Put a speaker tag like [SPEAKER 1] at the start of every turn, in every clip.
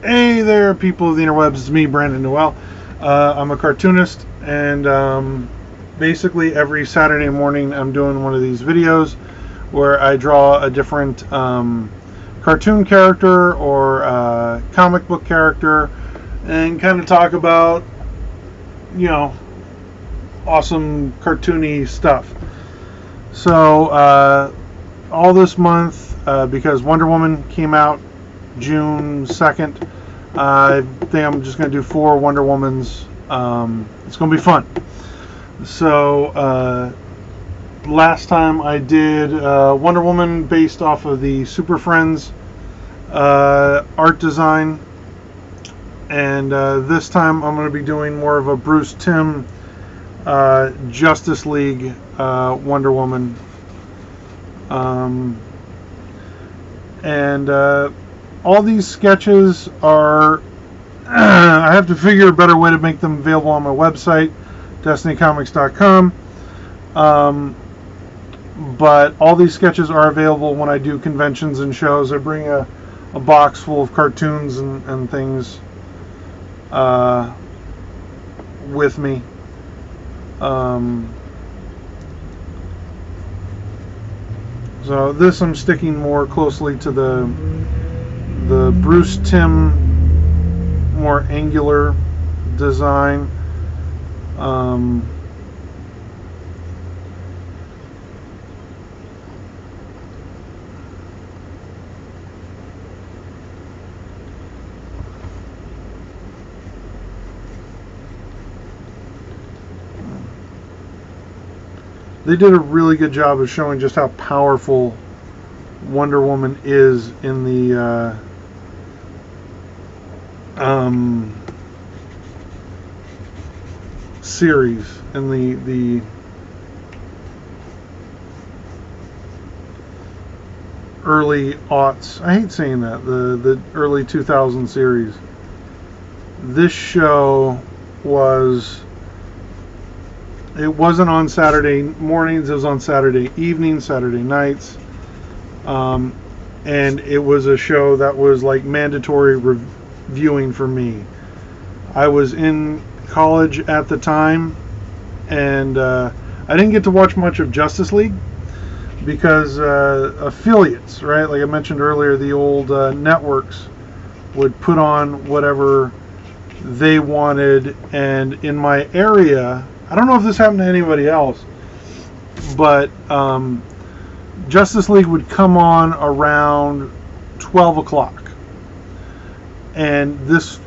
[SPEAKER 1] Hey there, people of the interwebs. It's me, Brandon Noel. I'm a cartoonist, and basically every Saturday morning I'm doing one of these videos where I draw a different cartoon character or comic book character and kind of talk about, awesome cartoony stuff. So all this month, because Wonder Woman came out June 2nd, I think I'm just going to do 4 Wonder Womans. It's going to be fun. So last time I did Wonder Woman based off of the Super Friends art design, and this time I'm going to be doing more of a Bruce Timm Justice League Wonder Woman. And all these sketches are I have to figure a better way to make them available on my website, DestinyComix.com. But all these sketches are available when I do conventions and shows. I bring a box full of cartoons and things with me. So this I'm sticking more closely to the Bruce Timm more angular design. They did a really good job of showing just how powerful Wonder Woman is in the series, in the early aughts. I hate saying that, the early 2000 series. This show it wasn't on Saturday mornings, it was on Saturday evenings, Saturday nights. And it was a show that was like mandatory viewing for me. I was in college at the time, and I didn't get to watch much of Justice League because affiliates, right? Like I mentioned earlier, the old networks would put on whatever they wanted, and in my area, I don't know if this happened to anybody else, but Justice League would come on around 12 o'clock. And this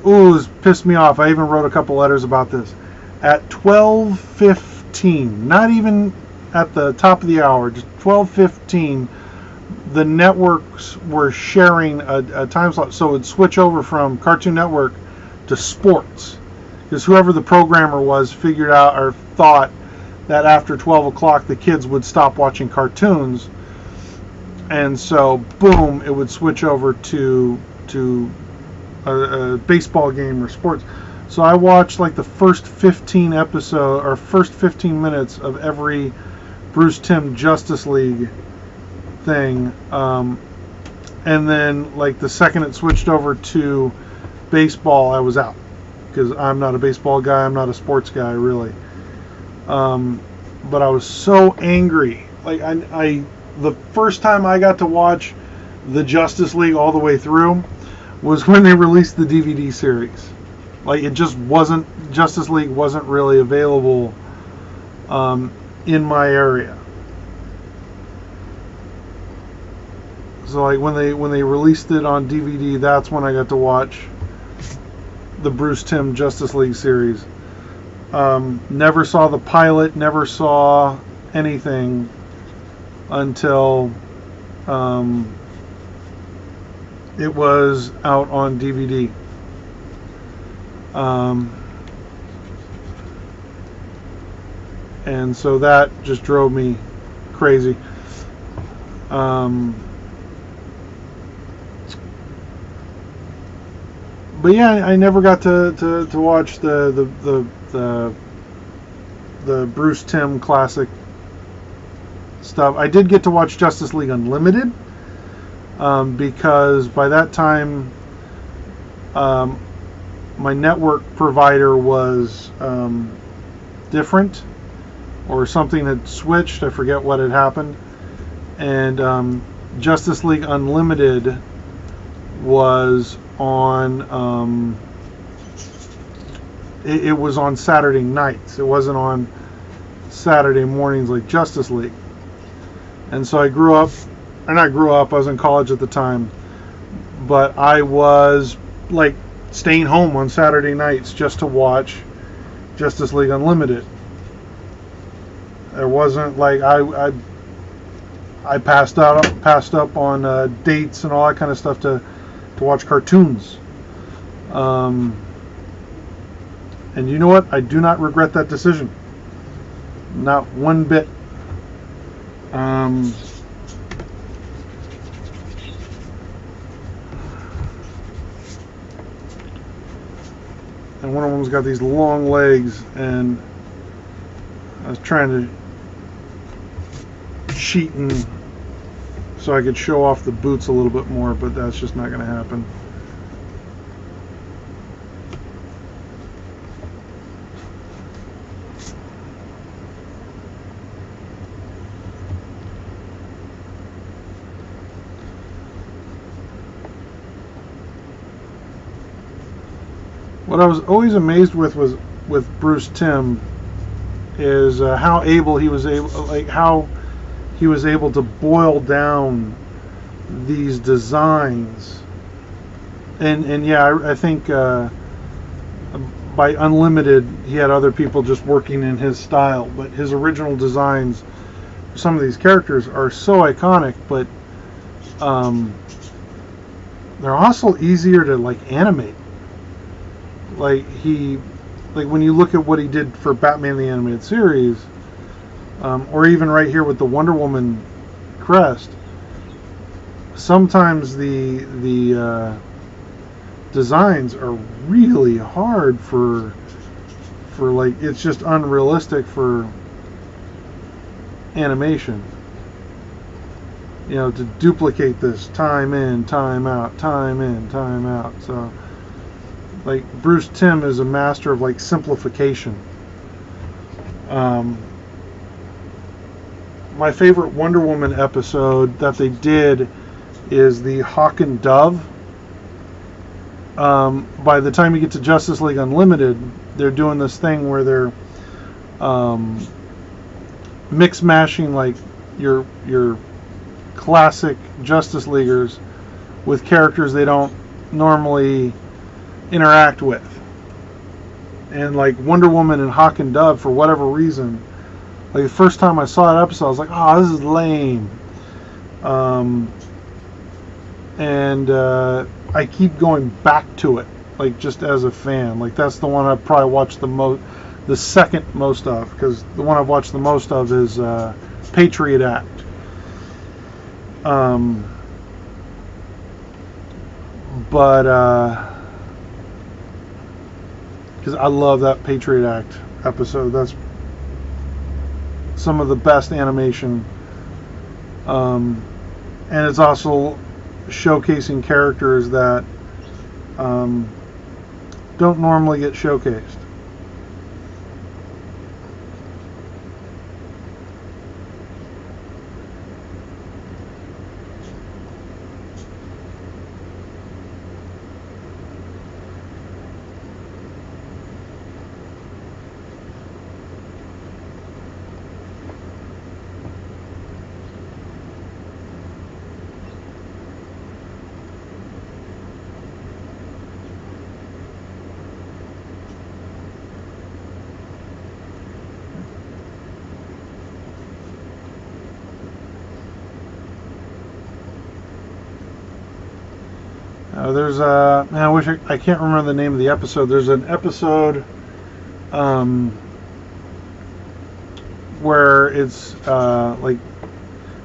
[SPEAKER 1] pissed me off. I even wrote a couple letters about this. At 12:15, not even at the top of the hour, just 12:15, the networks were sharing a time slot. So it would switch over from Cartoon Network to sports. Because whoever the programmer was figured out or thought that after 12 o'clock the kids would stop watching cartoons. And so, boom, it would switch over to a baseball game or sports. So I watched like the first 15 minutes of every Bruce Timm Justice League thing. And then like the second it switched over to baseball, I was out. Because I'm not a baseball guy, I'm not a sports guy, really. But I was so angry. Like the first time I got to watch the Justice League all the way through was when they released the DVD series. Like it just wasn't, Justice League wasn't really available in my area. So like when they released it on DVD, that's when I got to watch the Bruce Timm Justice League series. Never saw the pilot, never saw anything until it was out on DVD. And so that just drove me crazy. But yeah, I never got to watch the Bruce Timm classic stuff. I did get to watch Justice League Unlimited, because by that time um, my network provider was different, or something had switched. I forget what had happened. And Justice League Unlimited was on. It was on Saturday nights. It wasn't on Saturday mornings like Justice League. And so I grew up, or not grew up, I was in college at the time, but I was like staying home on Saturday nights just to watch Justice League Unlimited. There wasn't like I passed up on dates and all that kind of stuff to watch cartoons. And you know what? I do not regret that decision. Not one bit. And one of them's got these long legs, and I was trying to cheating so I could show off the boots a little bit more, but that's just not going to happen. What I was always amazed with Bruce Timm is how he was able to boil down these designs, and yeah, I think by Unlimited he had other people just working in his style, but his original designs for some of these characters are so iconic, but they're also easier to like animate. Like when you look at what he did for Batman the Animated Series, or even right here with the Wonder Woman crest, sometimes the designs are really hard for like, it's just unrealistic for animation. You know, to duplicate this time in, time out, time in, time out. So like Bruce Timm is a master of like simplification. My favorite Wonder Woman episode that they did is the Hawk and Dove. By the time you get to Justice League Unlimited, they're doing this thing where they're mix mashing like your classic Justice Leaguers with characters they don't normally interact with. And like Wonder Woman and Hawk and Dove, for whatever reason, like the first time I saw that episode, I was like, oh, this is lame. And I keep going back to it, like just as a fan. Like that's the one I've probably watched the second most of, because the one I've watched the most of is Patriot Act. Because I love that Patriot Act episode. That's some of the best animation, and it's also showcasing characters that don't normally get showcased. There's man, I can't remember the name of the episode. There's an episode where it's like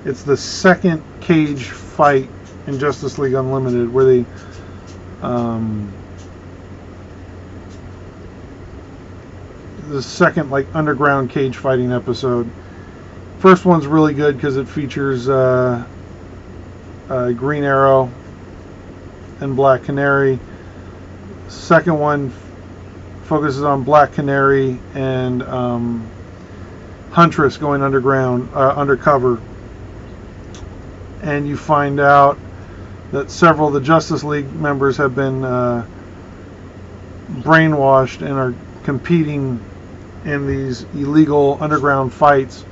[SPEAKER 1] it's the second cage fight in Justice League Unlimited, where they the second like underground cage fighting episode. First one's really good because it features Green Arrow and Black Canary. Second one focuses on Black Canary and Huntress going undercover, and you find out that several of the Justice League members have been brainwashed and are competing in these illegal underground fights.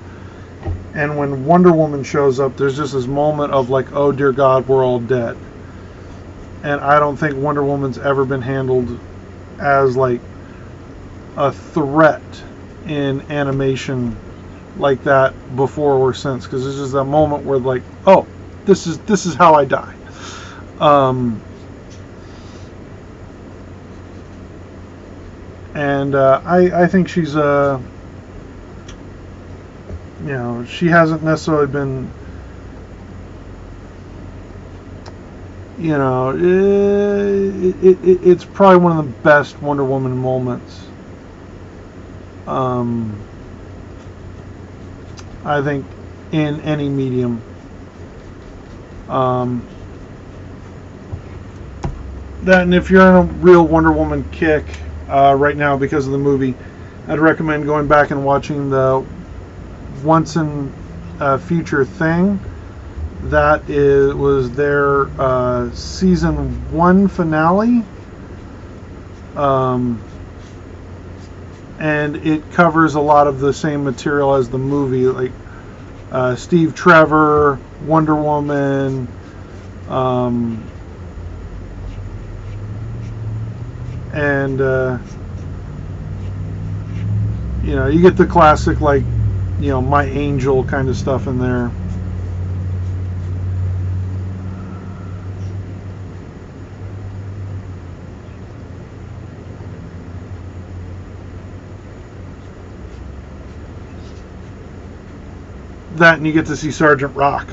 [SPEAKER 1] And when Wonder Woman shows up, there's just this moment of like, oh dear God, we're all dead. And I don't think Wonder Woman's ever been handled as like a threat in animation like that before or since, because this is that moment where like, oh, this is how I die. And I think she's she hasn't necessarily been, it's probably one of the best Wonder Woman moments. I think in any medium. That, and if you're in a real Wonder Woman kick right now because of the movie, I'd recommend going back and watching the Once in Future Thing. That was their season 1 finale, and it covers a lot of the same material as the movie, like Steve Trevor, Wonder Woman, and you get the classic, like, My Angel kind of stuff in there. That, and you get to see Sergeant Rock.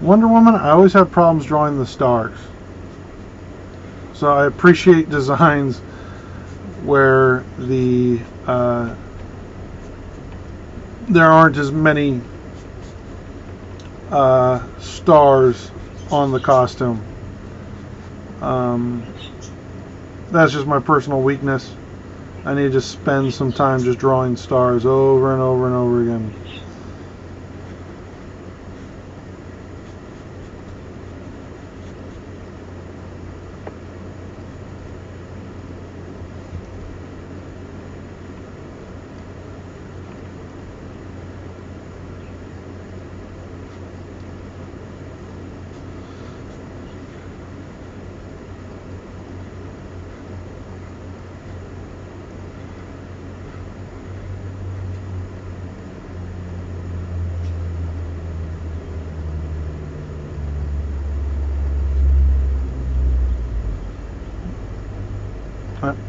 [SPEAKER 1] Wonder Woman, I always have problems drawing the stars. So I appreciate designs where there aren't as many stars on the costume. That's just my personal weakness. I need to spend some time just drawing stars over and over and over again.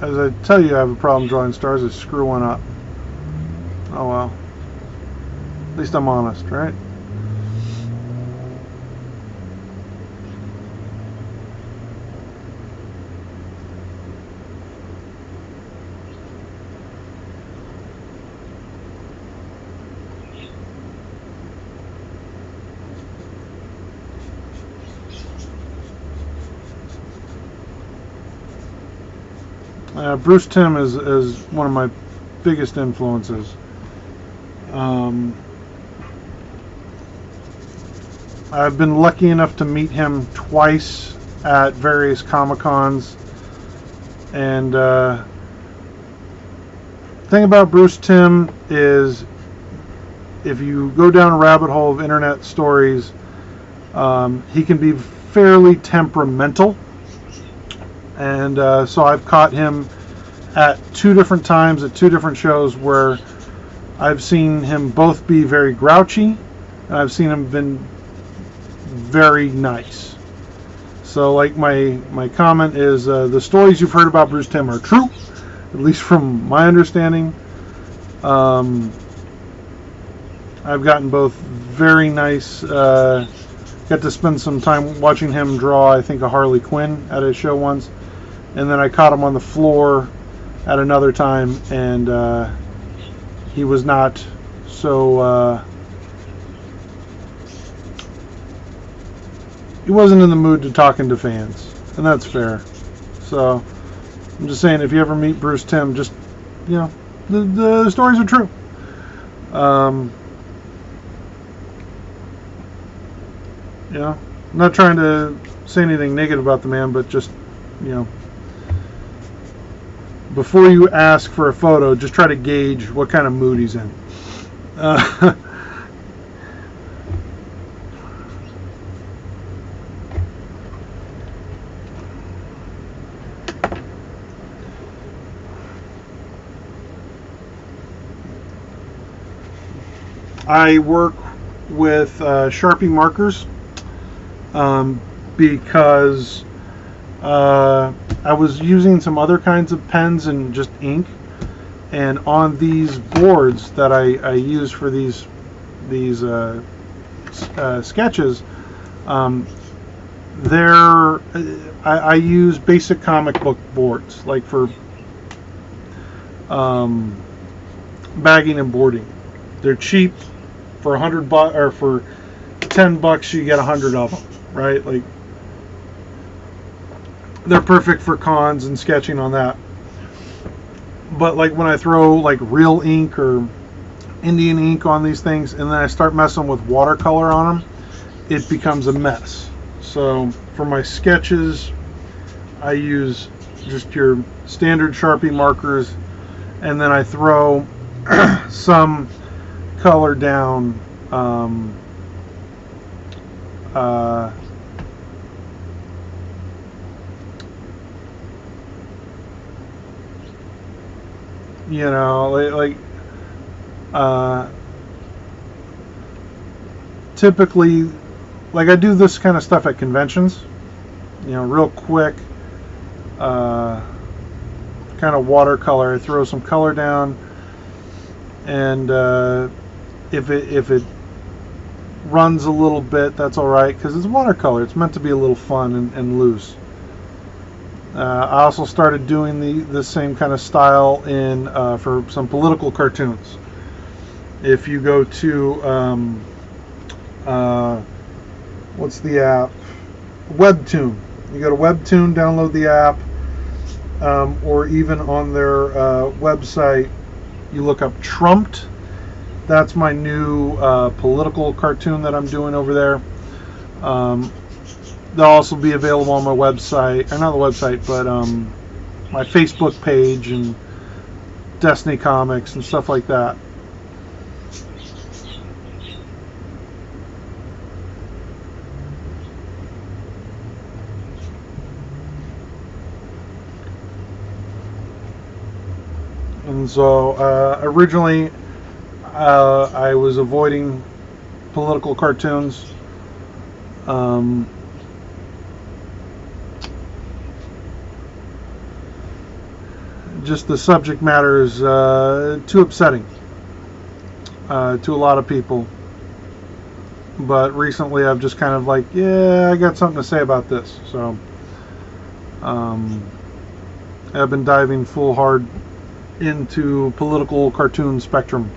[SPEAKER 1] As I tell you, I have a problem drawing stars. I screw one up. Oh well. At least I'm honest, right? Bruce Timm is one of my biggest influences. I've been lucky enough to meet him twice at various Comic-Cons, and thing about Bruce Timm is, if you go down a rabbit hole of internet stories, he can be fairly temperamental. And so I've caught him at 2 different times at 2 different shows where I've seen him both be very grouchy, and I've seen him been very nice. So, like, my comment is, the stories you've heard about Bruce Timm are true, at least from my understanding. I've gotten both very nice. Got to spend some time watching him draw, I think, a Harley Quinn at a show once, and then I caught him on the floor at another time, and he was not so. He wasn't in the mood to talking to fans, and that's fair. So I'm just saying, if you ever meet Bruce Timm, just, you know, the stories are true. You know, I'm not trying to say anything negative about the man, but just, you know, before you ask for a photo, just try to gauge what kind of mood he's in. I work with Sharpie Markers because I was using some other kinds of pens and just ink, and on these boards that I use for these sketches, I use basic comic book boards, like for bagging and boarding. They're cheap. For $100 or for $10, you get 100 of them, right? Like, they're perfect for cons and sketching on that. But like when I throw like real ink or Indian ink on these things, and then I start messing with watercolor on them, it becomes a mess. So for my sketches, I use just your standard Sharpie markers, and then I throw some color down you know, like typically, like, I do this kind of stuff at conventions, you know, real quick, kind of watercolor. I throw some color down, and if it runs a little bit, that's all right, because it's watercolor. It's meant to be a little fun and loose. I also started doing the same kind of style in for some political cartoons. If you go to what's the app? Webtoon. You go to Webtoon, download the app, or even on their website, you look up Trumped. That's my new political cartoon that I'm doing over there. They'll also be available on my website, or not the website, but my Facebook page and Destiny Comix and stuff like that. And so originally I was avoiding political cartoons. Just the subject matter is too upsetting to a lot of people. But recently I've just kind of like, yeah, I got something to say about this. So I've been diving full hard into political cartoon spectrum.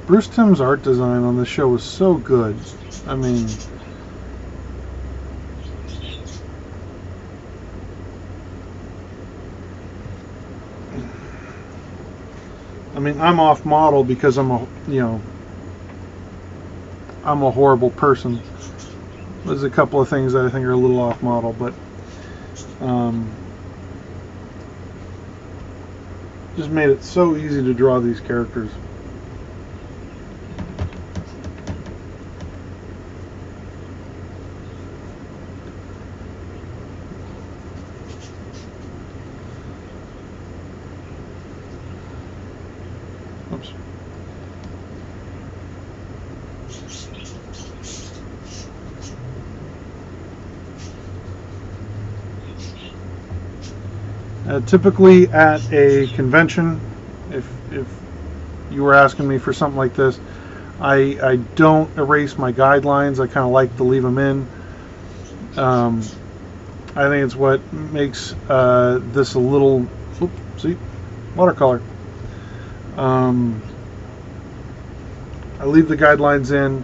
[SPEAKER 1] Bruce Timm's art design on this show was so good. I mean, I'm off model because I'm a horrible person. There's a couple of things that I think are a little off model, but Just made it so easy to draw these characters. Oops. Typically at a convention, if you were asking me for something like this, I don't erase my guidelines. I kind of like to leave them in. I think it's what makes this a little, see, watercolor. I leave the guidelines in.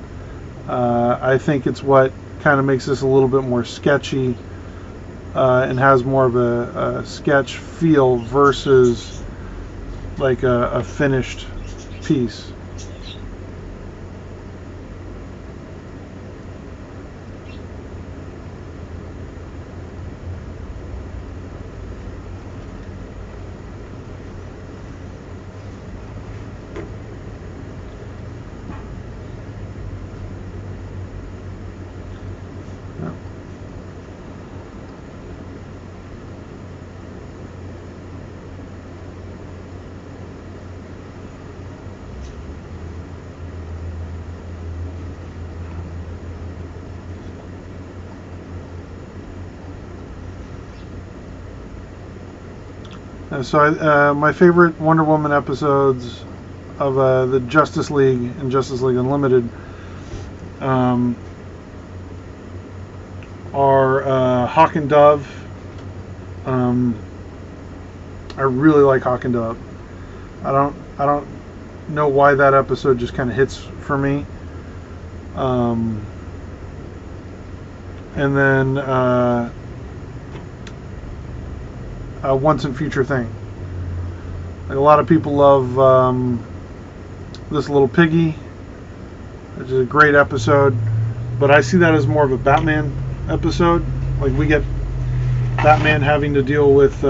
[SPEAKER 1] I think it's what kind of makes this a little bit more sketchy and has more of a sketch feel versus like a finished piece. So my favorite Wonder Woman episodes of the Justice League and Justice League Unlimited are Hawk and Dove. I really like Hawk and Dove. I don't know why that episode just kind of hits for me. And then Once and Future Thing. Like, a lot of people love This Little Piggy, which is a great episode, but I see that as more of a Batman episode. Like, we get Batman having to deal with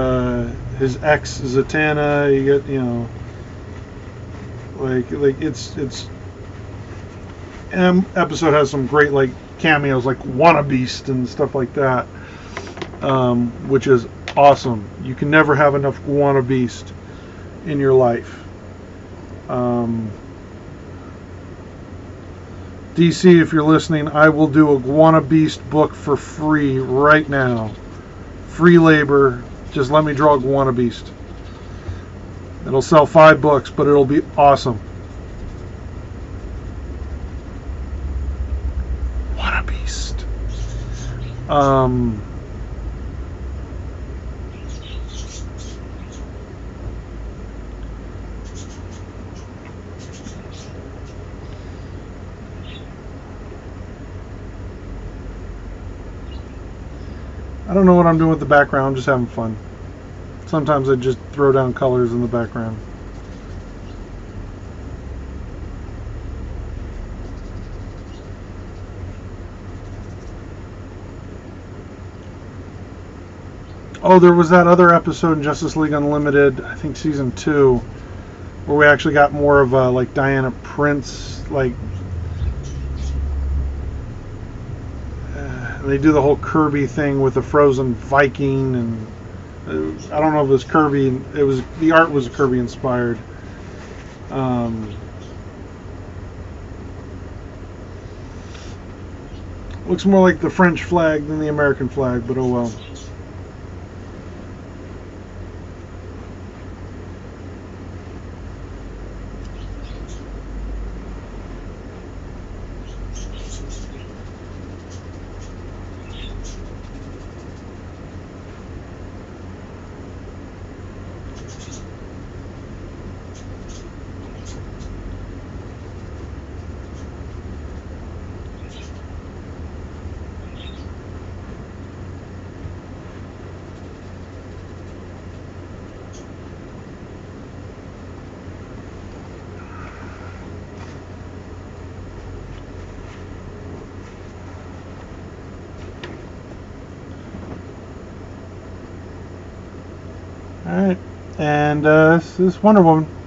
[SPEAKER 1] his ex Zatanna. You get, like it's episode has some great like cameos, like Wanna Beast and stuff like that, which is awesome. You can never have enough Wanna Beast in your life. DC, if you're listening, I will do a Guana Beast book for free right now. Free labor. Just let me draw a Guana Beast. It'll sell 5 books, but it'll be awesome. Guana Beast. I don't know what I'm doing with the background. I'm just having fun. Sometimes I just throw down colors in the background. Oh, there was that other episode in Justice League Unlimited, I think season 2, where we actually got more of a like Diana Prince, like they do the whole Kirby thing with the frozen Viking, and I don't know if it was Kirby. It was, the art was Kirby inspired. Looks more like the French flag than the American flag, but oh well. Alright, And this Wonder Woman.